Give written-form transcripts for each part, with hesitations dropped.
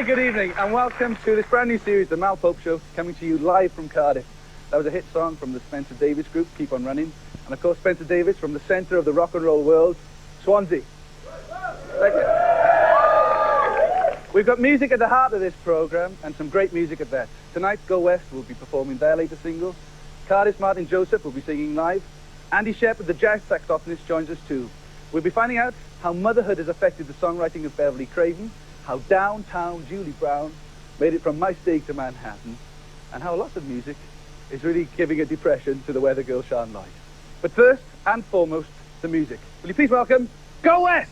very good evening and welcome to this brand new series, The Mal Pope Show, coming to you live from Cardiff. That was a hit song from the Spencer Davis group, Keep On Running, and of course Spencer Davis from the centre of the rock and roll world, Swansea. Thank you. We've got music at the heart of this programme and some great music at that. Tonight, Go West will be performing their latest single. Cardiff's Martin Joseph will be singing live. Andy Shepherd, the jazz saxophonist, joins us too. We'll be finding out how motherhood has affected the songwriting of Beverly Craven, how downtown Julie Brown made it from my stake to Manhattan, and how lots of music is really giving a depression to the weather girl Sian Lloyd. But first and foremost, the music. Will you please welcome Go West!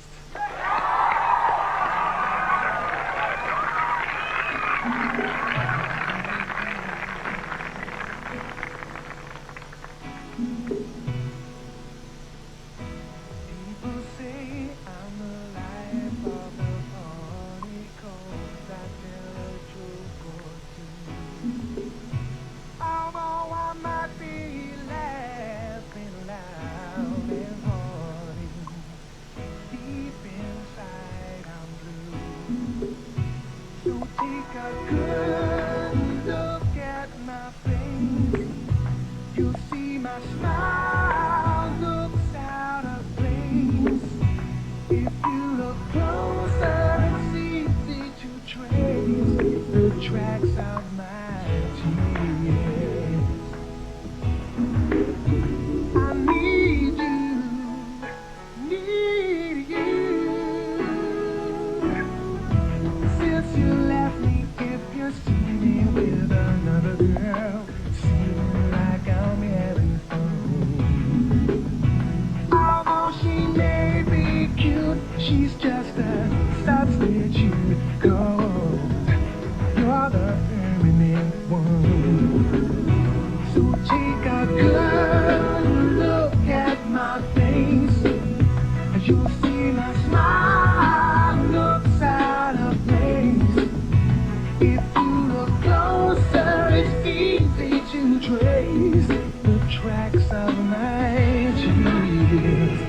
The of my tears. I need you. Since you left me, if you see me with another girl, seem like I'm having fun. Although she may be cute, she's just a substitute. Cause you're the permanent one. So take a good look at my face, and you'll see my smile looks out of place. If you look closer, it's easy to trace the tracks of my tears.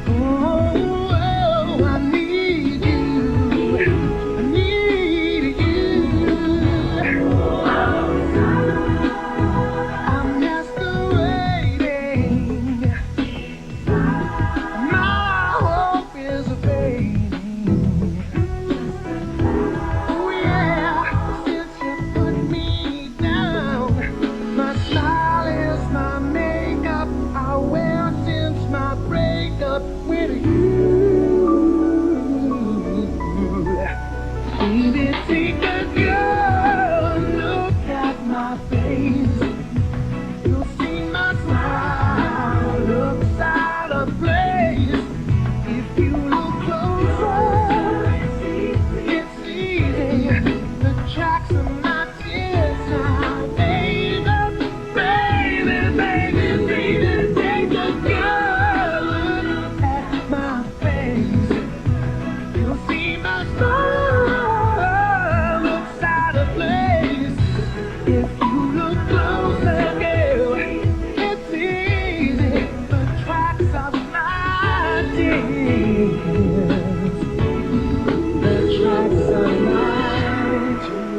Oh, I need you. I need you. I'm masquerading. My hope is fading. Oh yeah, since you put me down, my smile is my makeup. I wear since my breakup with you. Baby, take a good look at my face. You'll see my smile looks out of place. If you look closer, it's easy. The tracks of my tears now, baby, baby, baby, baby, take a good look at my face. You'll see my smile looks out of place. If you look closer, girl, it's easy. The tracks of my tears. The tracks of my tears.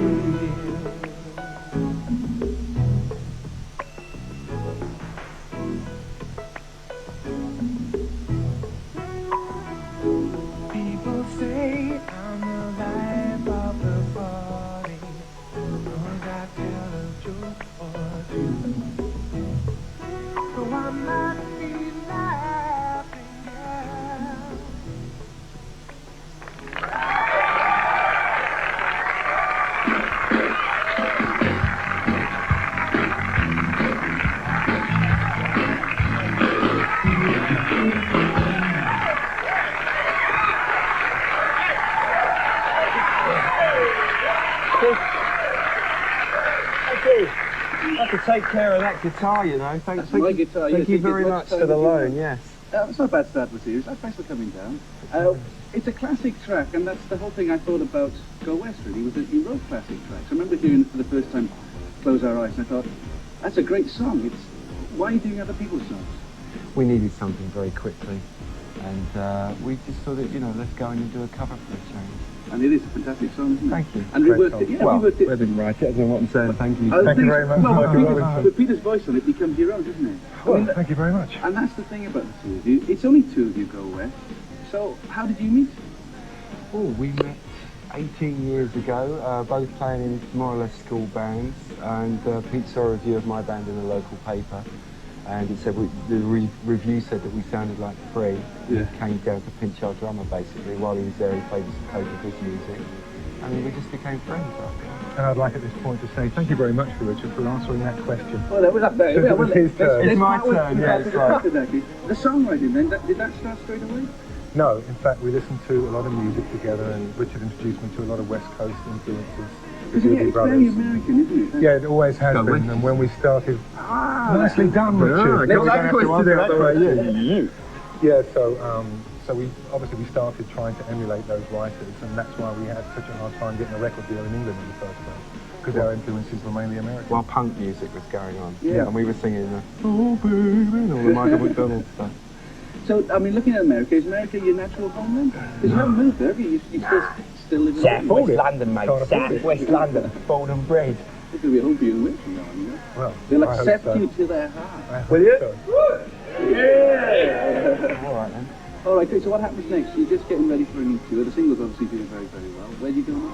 People say I'm the life of the party, 'cause I tell a joke or two. So I might be laughing, yeah. I could take care of that guitar, you know. That's my guitar. Thank you very much for the loan, yes. It's not a bad start to the series. Thanks for coming down. It's a classic track, and that's the whole thing I thought about Go West, really, was that you wrote classic tracks. I remember hearing it for the first time, Close Our Eyes, and I thought, that's a great song. Why are you doing other people's songs? We needed something very quickly, and we just thought that, you know, let's go in and do a cover for a change. And it is a fantastic song, isn't it? Thank you. And we worked it, yeah, well, we worked it. I didn't write it, I don't know what I'm saying. Thank you. Thank you very much. Well, but Peter's voice on it becomes your own, doesn't it? Well, thank you very much. And that's the thing about the two of you. It's only two of you Go West. So, how did you meet? Oh, we met 18 years ago, both playing in more or less school bands, and Pete saw a review of my band in a local paper, and it said the review said that we sounded like Free. Yeah. He came down to pinch our drummer basically. While he was there, he played us a coat of his music, and we just became friends after that. And I'd like at this point to say thank you very much to Richard for answering that question. Well, that was up there. It was his turn. It's my turn, yeah, it's right. The songwriting then, did that start straight away? No, in fact, we listened to a lot of music together, and Richard introduced me to a lot of West Coast influences. It's very American, isn't it? Yeah, it always has been. And when we started, nicely done, Richard. Let's have questions that way. Yeah, so we obviously started trying to emulate those writers, and that's why we had such a hard time getting a record deal in England in the first place, because our influences were mainly American. While punk music was going on, Yeah. and we were singing "Oh Baby" and all the Michael McDonald stuff. So, I mean, looking at America, is America your natural homeland? Because you haven't moved there, have you? You still live in South West London, mate. South West London, born and bred. It's going to be a home for you in Winchester now, you know? Well, They'll I hope accept so. you to their heart. Will you? Yeah! All right then. All right, so what happens next? You're just getting ready for a new tour. The single's obviously doing very, very well. Where do you go now?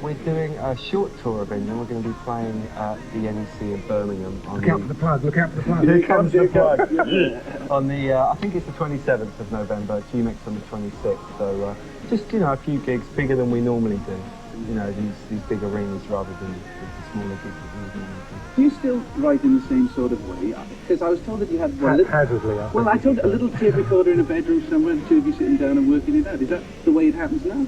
We're doing a short tour of England. We're going to be playing at the NEC in Birmingham. Look out for the plug, look out for the plug. Here comes the plug. On the, I think it's the 27th of November, GMX on the 26th. So just, you know, a few gigs bigger than we normally do. You know, these big arenas rather than the smaller gigs that we normally do. Do you still write in the same sort of way? Because I was told that you had one Haphazardly, I think. Well, I told a little tape recorder in a bedroom somewhere, the two of you sitting down and working it out. Is that the way it happens now?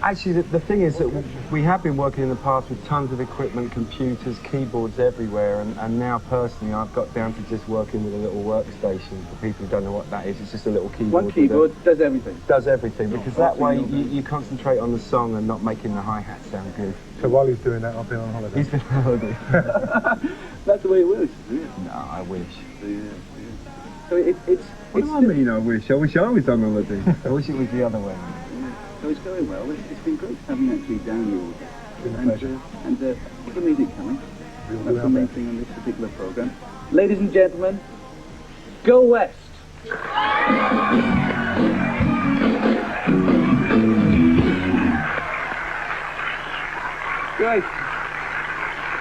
Actually, the thing is that we have been working in the past with tons of equipment, computers, keyboards everywhere, and now personally I've got down to just working with a little workstation. For people who don't know what that is, it's just a little keyboard. One keyboard does everything? Does everything, because that way you concentrate on the song and not making the hi-hat sound good. So while he's doing that, I've been on holiday. He's been on holiday. That's the way it works, isn't it? No, I wish. So it's... What do I mean I wish? I wish I was on holiday. I wish it was the other way. So it's going well. It's been great having actually down you. It's been a pleasure. And keep the music coming. We'll do That's our the main best. thing on this particular programme. Ladies and gentlemen, go west! Great.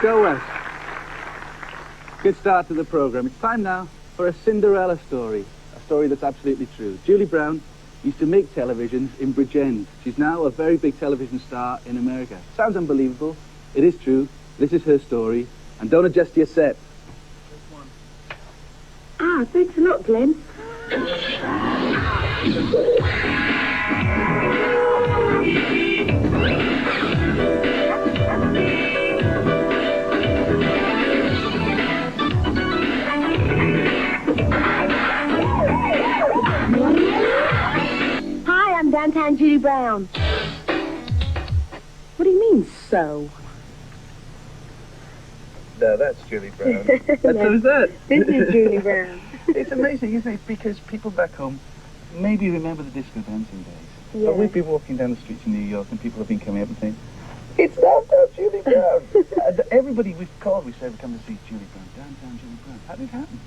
Go west. Good start to the programme. It's time now for a Cinderella story. A story that's absolutely true. Julie Brown used to make televisions in Bridgend. She's now a very big television star in America. Sounds unbelievable. It is true. This is her story. And don't adjust your set. Ah, thanks a lot, Glenn. Hi, I'm downtown Julie Brown. What do you mean, so? No, that's Julie Brown. Who's that? This is Julie Brown. It's amazing, isn't it? Because people back home maybe remember the disco dancing days. Yeah. But we've been walking down the streets in New York and people have been coming up and saying, it's downtown Julie Brown. And everybody we've called, we say, we come to see Julie Brown. Downtown Julie Brown. How did it happen?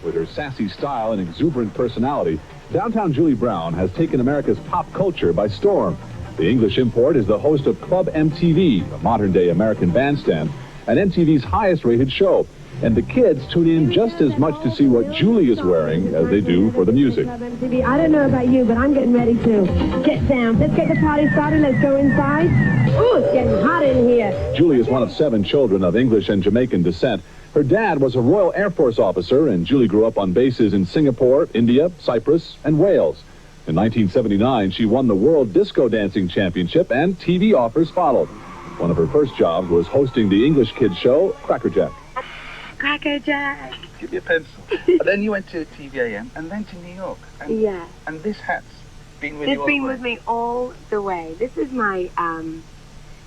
With her sassy style and exuberant personality, Downtown Julie Brown has taken America's pop culture by storm. The English import is the host of Club MTV, a modern-day American bandstand, and MTV's highest-rated show. And the kids tune in just as much to see what Julie is wearing as they do for the music. I don't know about you, but I'm getting ready to get down. Let's get the party started. Let's go inside. Ooh, it's getting hot in here. Julie is one of 7 children of English and Jamaican descent. Her dad was a Royal Air Force officer, and Julie grew up on bases in Singapore, India, Cyprus, and Wales. In 1979, she won the World Disco Dancing Championship, and TV offers followed. One of her first jobs was hosting the English kids show, Cracker Jack. Cracker Jack. Give me a pencil. And then you went to TVAM and then to New York. And, Yeah. And this hat's been with you It's all been the way. with me all the way. This is my,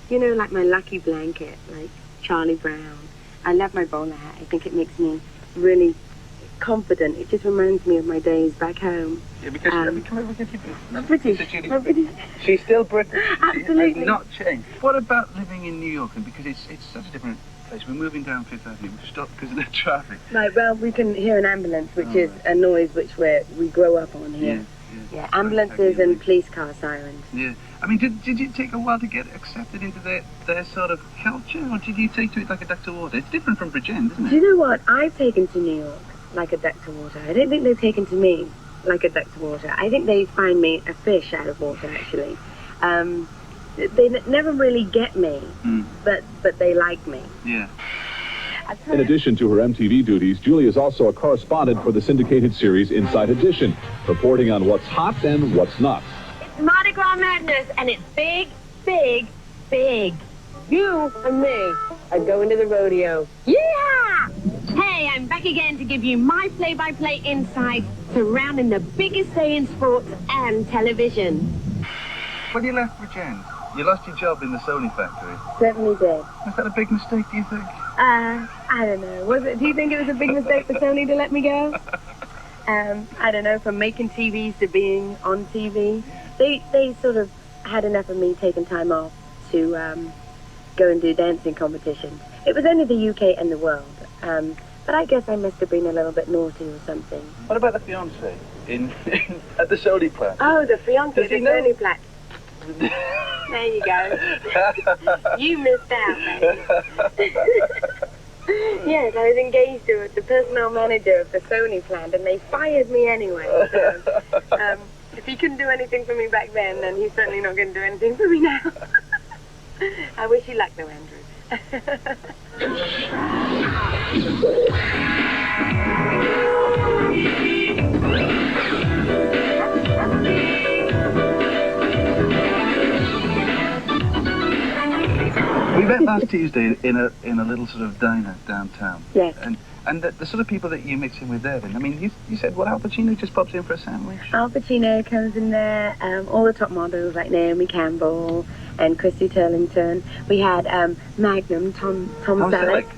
you know, like my lucky blanket, like Charlie Brown. I love my bowler hat. I think it makes me really confident. It just reminds me of my days back home. Yeah, because come over, give I'm British. Mr. Julie. I'm British. She's still British. Absolutely. She has not changed. What about living in New York? And because it's such a different place. We're moving down Fifth Avenue. We've stopped because of the traffic. Right, well, we can hear an ambulance, which is a noise which we grow up on here. Yeah, ambulances and police car sirens. Yeah. I mean, did you take a while to get accepted into their sort of culture, or did you take to it like a duck to water? It's different from Bridgend, isn't it? Do you know what? I've taken to New York like a duck to water. I don't think they've taken to me like a duck to water. I think they find me a fish out of water, actually. They never really get me, but they like me. Yeah. In addition to her MTV duties, Julie is also a correspondent for the syndicated series Inside Edition, reporting on what's hot and what's not. It's Mardi Gras Madness, and it's big, big, big. You and me are going to the rodeo. Yeah! Hey, I'm back again to give you my play-by-play insight surrounding the biggest day in sports and television. When you left Bridgend, you lost your job in the Sony factory. Certainly did. Was that a big mistake, do you think? I don't know. Was it? Do you think it was a big mistake for Sony to let me go? I don't know, from making TVs to being on TV. They sort of had enough of me taking time off to go and do dancing competitions. It was only the UK and the world. But I guess I must have been a little bit naughty or something. What about the fiancé at the Sony plant? Oh, the fiancé, Does the he know? Sony plat. There you go. You missed out, baby. Yes, I was engaged to the personnel manager of the Sony plant, and they fired me anyway. So, if he couldn't do anything for me back then he's certainly not going to do anything for me now. I wish you luck, though, Andrew. We met last Tuesday in a little sort of diner downtown. Yes. And the sort of people that you mix in with there, then. I mean, you said, what, Al Pacino just pops in for a sandwich? Al Pacino comes in there, all the top models like Naomi Campbell and Chrissy Turlington. We had Magnum, Tom Selleck. Like?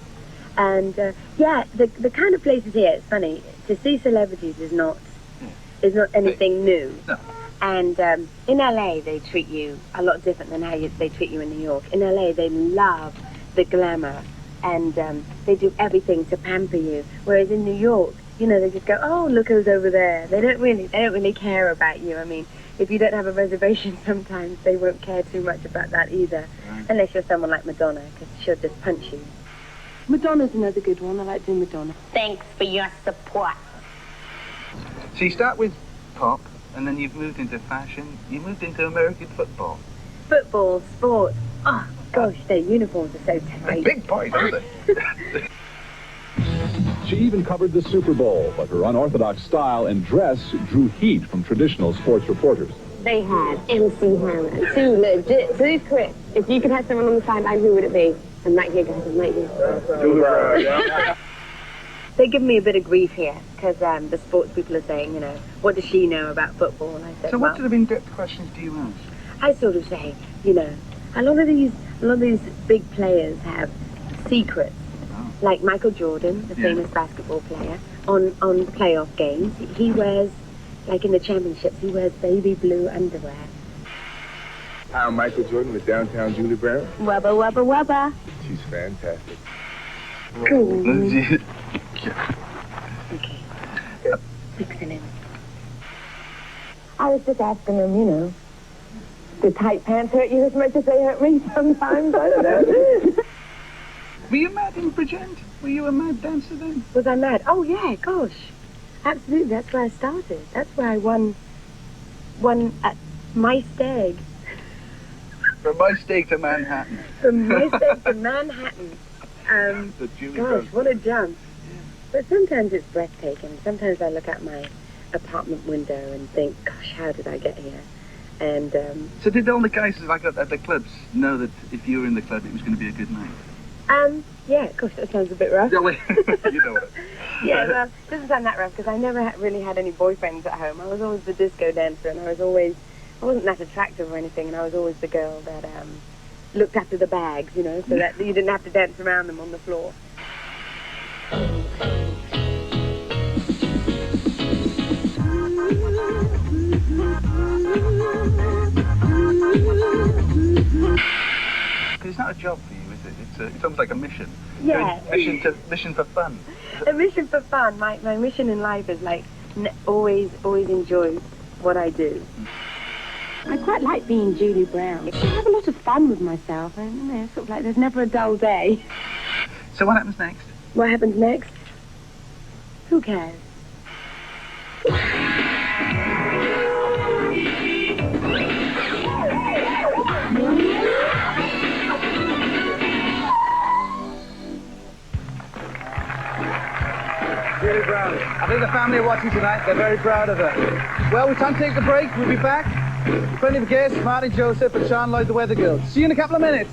And, yeah, the kind of places here, it's funny, to see celebrities is not anything new. No. And in LA, they treat you a lot different than how they treat you in New York. In LA, they love the glamour, and they do everything to pamper you. Whereas in New York, you know, they just go, oh, look who's over there. They don't really care about you. I mean, if you don't have a reservation, sometimes they won't care too much about that either, unless you're someone like Madonna, because she'll just punch you. Madonna's another good one. I like doing Madonna. Thanks for your support. So you start with pop, and then you've moved into fashion. You moved into American football. Football, sport. Oh, gosh, their uniforms are so tight. Big boys, aren't they? She even covered the Super Bowl, but her unorthodox style and dress drew heat from traditional sports reporters. They had MC Hammer, too legit, too quick. If you could have someone on the sideline, who would it be? I'm right here, guys, I'm right here. Julie Brown, yeah. They give me a bit of grief here, because the sports people are saying, you know, what does she know about football? And I said, So well, what sort of in-depth questions do you ask? I sort of say, you know, a lot of these big players have secrets. Like Michael Jordan, the famous basketball player, on playoff games, he wears, like in the championships, he wears baby blue underwear. I'm Michael Jordan with Downtown Julie Brown. Wubba, wubba, wubba. She's fantastic. Cool. Okay. Mixing in. I was just asking him, you know, do tight pants hurt you as much as they hurt me sometimes? I don't know. Were you mad in Bridgend? Were you a mad dancer then? Was I mad? Oh, yeah, gosh. Absolutely, that's where I started. That's where I won at my stag. From my steak to Manhattan. From my stag to Manhattan. Gosh, what a jump. But sometimes it's breathtaking. Sometimes I look out my apartment window and think, gosh, how did I get here? And, So did all the guys like at the clubs know that if you were in the club, it was going to be a good night? yeah, gosh, that sounds a bit rough. You know it. Yeah, well, it doesn't sound that rough, because I never really had any boyfriends at home. I was always the disco dancer, and I wasn't that attractive or anything, and I was always the girl that, looked after the bags, you know, so that you didn't have to dance around them on the floor. It's not a job for you, is it? It's almost like a mission. Yeah. Mission for fun. A mission for fun. My mission in life is like always enjoy what I do. I quite like being Julie Brown. I have a lot of fun with myself, and you know, sort of like there's never a dull day. So what happens next? What happens next? Who cares? Julie Brown. I think the family are watching tonight. They're very proud of her. Well, we can't take the break. We'll be back. Plenty of guests, Martin Joseph and Sean Lloyd, the Weather Girl. See you in a couple of minutes.